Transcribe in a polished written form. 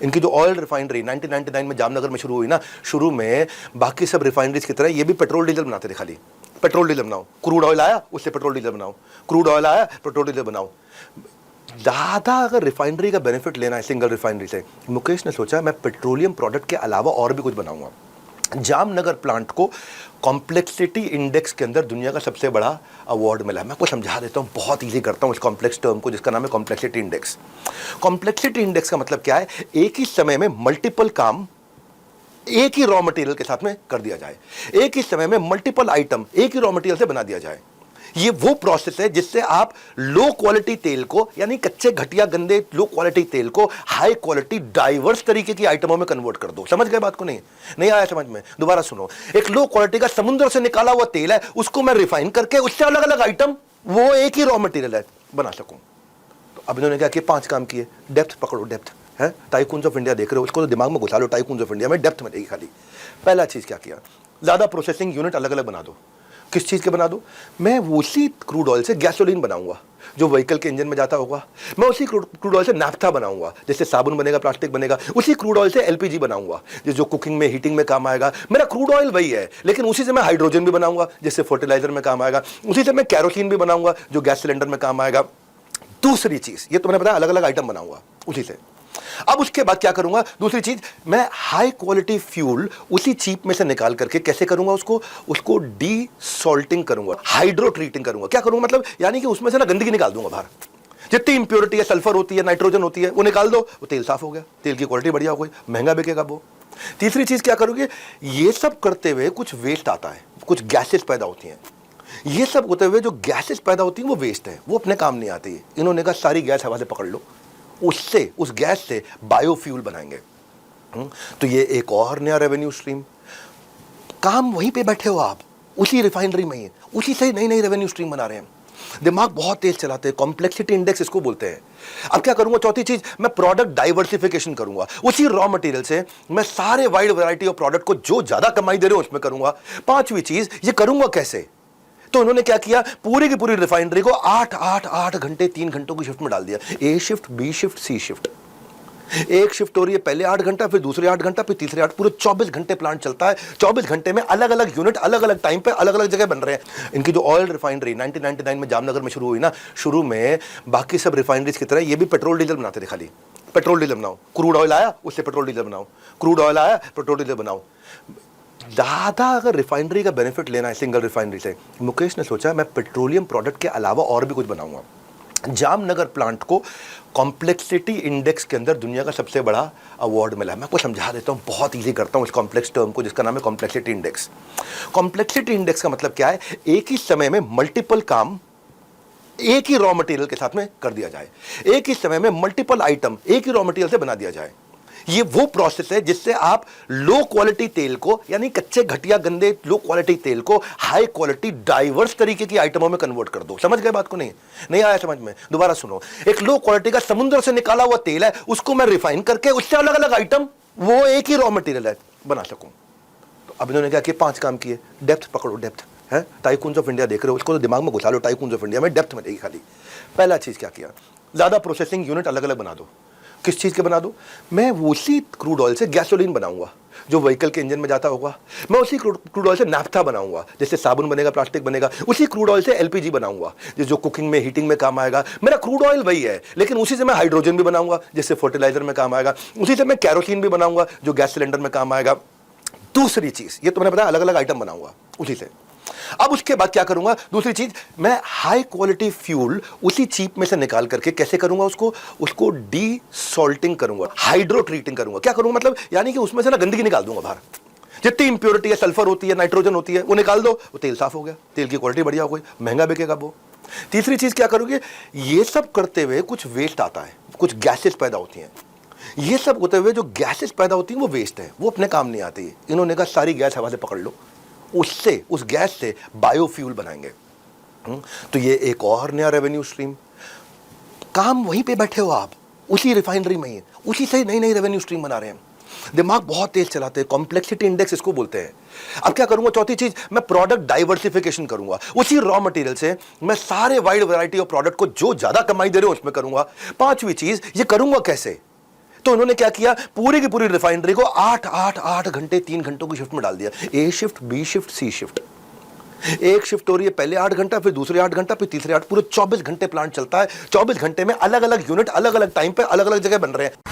इनकी जो oil refinery 1999 में जामनगर में शुरू हुई ना, शुरू में बाकी सब रिफाइनरीज की तरह ये भी पेट्रोल डीजल बनाते थे। खाली पेट्रोल डीजल बनाओ, क्रूड ऑयल आया उससे पेट्रोल डीजल बनाओ, क्रूड ऑयल आया पेट्रोल डीजल बनाओ। ज़्यादा अगर रिफाइनरी का बेनिफिट लेना है सिंगल रिफाइनरी से, मुकेश ने सोचा मैं पेट्रोलियम प्रोडक्ट के अलावा और भी कुछ बनाऊंगा। जामनगर प्लांट को कॉम्प्लेक्सिटी इंडेक्स के अंदर दुनिया का सबसे बड़ा अवार्ड मिला है। मैं आपको समझा देता हूँ, बहुत इजी करता हूँ इस कॉम्प्लेक्स टर्म को जिसका नाम है कॉम्प्लेक्सिटी इंडेक्स। कॉम्प्लेक्सिटी इंडेक्स का मतलब क्या है? एक ही समय में मल्टीपल काम एक ही रॉ मटेरियल के साथ में कर दिया जाए, एक ही समय में मल्टीपल आइटम एक ही रॉ मटेरियल से बना दिया जाए। ये वो प्रोसेस है जिससे आप लो क्वालिटी तेल को, यानी कच्चे घटिया गंदे लो क्वालिटी तेल को हाई क्वालिटी डाइवर्स तरीके की आइटमों में कन्वर्ट कर दो। समझ गए बात को? नहीं आया समझ में? दोबारा सुनो। एक लो क्वालिटी का समुद्र से निकाला हुआ तेल है, उसको मैं रिफाइन करके उससे अलग अलग आइटम वो एक ही रॉ मटेरियल है बना सकूं। तो अब इन्होंने क्या किया? 5 काम किए। डेप्थ पकड़ो, डेप्थ है। टाइकून्स ऑफ इंडिया देख रहे हो, उसको तो दिमाग में घुसा लो। टाइकून्स ऑफ इंडिया में डेप्थ मिलेगी खाली। पहला चीज क्या किया? ज्यादा प्रोसेसिंग यूनिट अलग अलग बना दो। किस चीज़ के बना दो? मैं उसी क्रूड ऑयल से गैसोलीन बनाऊंगा जो व्हीकल के इंजन में जाता होगा। मैं उसी क्रूड ऑयल से नाफ्था बनाऊंगा जिससे साबुन बनेगा, प्लास्टिक बनेगा। उसी क्रूड ऑयल से एलपीजी बनाऊंगा जो कुकिंग में, हीटिंग में काम आएगा। मेरा क्रूड ऑयल वही है, लेकिन उसी से मैं हाइड्रोजन भी बनाऊंगा जिससे फर्टिलाइजर में काम आएगा। उसी से मैं कैरोसिन भी बनाऊंगा जो गैस सिलेंडर में काम आएगा। दूसरी चीज़, ये तो मैंने बताया, अलग अलग आइटम बनाऊंगा उसी से। अब उसके बाद क्या करूंगा? दूसरी चीज, मैं हाई क्वालिटी फ्यूल उसी चीप में से निकाल करके कैसे करूंगा? उसको डी सॉल्टिंग करूंगा, हाइड्रो ट्रीटिंग करूंगा। क्या करूंगा मतलब? यानी कि उसमें से ना गंदगी निकाल दूंगा बाहर। जितनी इंप्योरिटी है, सल्फर होती है, नाइट्रोजन होती है, वो निकाल दो, वो तेल साफ हो गया, तेल की क्वालिटी बढ़िया हो गई, महंगा बिकेगा वो। तीसरी चीज क्या करोगे? ये सब करते हुए कुछ वेस्ट आता है, कुछ गैसेस पैदा होती हैं। ये सब होते हुए जो गैसेस पैदा होती हैं वो वेस्ट है, वो अपने काम नहीं आती। इन्होंने कहा सारी गैस हवा से पकड़ लो, उससे, उस गैस से बायोफ्यूल बनाएंगे। तो ये एक और नया रेवेन्यू स्ट्रीम। काम वहीं पे बैठे हो आप, उसी रिफाइनरी में ही, उसी से नई नई रेवेन्यू स्ट्रीम बना रहे हैं। दिमाग बहुत तेज चलाते हैं, कॉम्प्लेक्सिटी इंडेक्स इसको बोलते हैं। अब क्या करूंगा? चौथी चीज, मैं प्रोडक्ट डाइवर्सिफिकेशन करूंगा। उसी रॉ मटेरियल से मैं सारे वाइड वैरायटी ऑफ प्रोडक्ट को जो ज्यादा कमाई दे रहे हो उसमें करूंगा। पांचवी चीज, ये करूंगा कैसे? तो उन्होंने क्या किया? पूरी की पूरी रिफाइनरी को 8 घंटे 3 घंटों की शिफ्ट में डाल दिया। ए शिफ्ट, बी शिफ्ट, सी शिफ्ट। एक शिफ्ट हो रही है, पहले 8 घंटा, फिर दूसरे 8 घंटा, फिर तीसरे 8, पूरे 24 घंटे प्लांट चलता है। 24 घंटे में अलग अलग यूनिट अलग अलग टाइम पे अलग अलग जगह बन रहे हैं। इनकी जो ऑयल रिफाइनरी 1999 में जामनगर में शुरू हुई ना, शुरू में बाकी सब रिफाइनरीज की तरह ये भी पेट्रोल डीजल बनाते थे। खाली पेट्रोल डीजल बनाओ, क्रूड ऑयल आया उससे पेट्रोल डीजल बनाओ, क्रूड ऑयल आया पेट्रोल डीजल बनाओ। ज़्यादा अगर रिफाइनरी का बेनिफिट लेना है सिंगल रिफाइनरी से, मुकेश ने सोचा मैं पेट्रोलियम प्रोडक्ट के अलावा और भी कुछ बनाऊंगा। जामनगर प्लांट को कॉम्प्लेक्सिटी इंडेक्स के अंदर दुनिया का सबसे बड़ा अवार्ड मिला है। मैं आपको समझा देता हूँ, बहुत इजी करता हूँ इस कॉम्प्लेक्स टर्म को जिसका नाम है कॉम्प्लेक्सिटी इंडेक्स। कॉम्प्लेक्सिटी इंडेक्स का मतलब क्या है? एक ही समय में मल्टीपल काम एक ही रॉ मटेरियल के साथ में कर दिया जाए, एक ही समय में मल्टीपल आइटम एक ही रॉ मटेरियल से बना दिया जाए। ये वो प्रोसेस है जिससे आप लो क्वालिटी तेल को, यानी कच्चे घटिया गंदे लो क्वालिटी तेल को हाई क्वालिटी डाइवर्स तरीके की आइटमों में कन्वर्ट कर दो। समझ गए बात को? नहीं आया समझ में? दोबारा सुनो। एक लो क्वालिटी का समुद्र से निकाला हुआ तेल है, उसको मैं रिफाइन करके उससे अलग अलग आइटम वो एक ही रॉ मटेरियल है बना सकूं। तो अब इन्होंने क्या किया? 5 काम किए। डेप्थ पकड़ो, डेप्थ है। टाइकून्स ऑफ इंडिया देख रहे हो, उसको तो दिमाग में घुसा लो। टाइकून्स ऑफ इंडिया में डेप्थ मिलेगी खाली। पहला चीज क्या किया? ज्यादा प्रोसेसिंग यूनिट अलग अलग बना दो। किस चीज़ के बना दो? मैं उसी क्रूड ऑयल से गैसोलीन बनाऊंगा जो व्हीकल के इंजन में जाता होगा। मैं उसी क्रूड ऑयल से नाफ्था बनाऊंगा जिससे साबुन बनेगा, प्लास्टिक बनेगा। उसी क्रूड ऑयल से एलपीजी बनाऊंगा जो कुकिंग में, हीटिंग में काम आएगा। मेरा क्रूड ऑयल वही है, लेकिन उसी से मैं हाइड्रोजन भी बनाऊंगा जिससे फर्टिलाइजर में काम आएगा। उसी से मैं कैरोसिन भी बनाऊंगा जो गैस सिलेंडर में काम आएगा। दूसरी चीज़, ये तो मैंने बताया, अलग अलग आइटम बनाऊंगा उसी से। अब उसके बाद क्या करूंगा? दूसरी चीज, मैं हाई क्वालिटी फ्यूल उसी चीप में से निकाल करके कैसे करूंगा? उसको डी सॉल्टिंग करूंगा, हाइड्रो ट्रीटिंग करूंगा। क्या करूंगा मतलब? यानी कि उसमें से ना गंदगी निकाल दूंगा बाहर। जितनी इंप्योरिटी है, सल्फर होती है, नाइट्रोजन होती है, वो निकाल दो, वो तेल साफ हो गया, तेल की क्वालिटी बढ़िया हो गई, महंगा बिकेगा वो। तीसरी चीज क्या करोगे? ये सब करते हुए कुछ वेस्ट आता है, कुछ गैसेस पैदा होती हैं। ये सब होते हुए जो गैसेस पैदा होती हैं वो वेस्ट है, वो अपने काम नहीं आती। इन्होंने कहा सारी गैस हवा से पकड़ लो, उससे, उस गैस से बायोफ्यूल बनाएंगे। तो ये एक और नया रेवेन्यू स्ट्रीम। काम वहीं पे बैठे हो आप, उसी रिफाइनरी में ही, उसी से नई नई रेवेन्यू स्ट्रीम बना रहे हैं। दिमाग बहुत तेज चलाते हैं, कॉम्प्लेक्सिटी इंडेक्स इसको बोलते हैं। अब क्या करूंगा? चौथी चीज, मैं प्रोडक्ट डाइवर्सिफिकेशन करूंगा। उसी रॉ मटेरियल से मैं सारे वाइड वैरायटी ऑफ प्रोडक्ट को जो ज्यादा कमाई दे रहे हो उसमें करूंगा। पांचवी चीज, ये करूंगा कैसे? तो उन्होंने क्या किया, पूरी की पूरी रिफाइनरी को 8 घंटे 3 घंटों की शिफ्ट में डाल दिया। ए शिफ्ट, बी शिफ्ट, सी शिफ्ट। एक शिफ्ट हो रही है, पहले 8 घंटा, फिर दूसरे 8 घंटा, फिर तीसरे 8, पूरे 24 घंटे प्लांट चलता है। 24 घंटे में अलग अलग यूनिट अलग अलग टाइम पे अलग अलग जगह बन रहे हैं।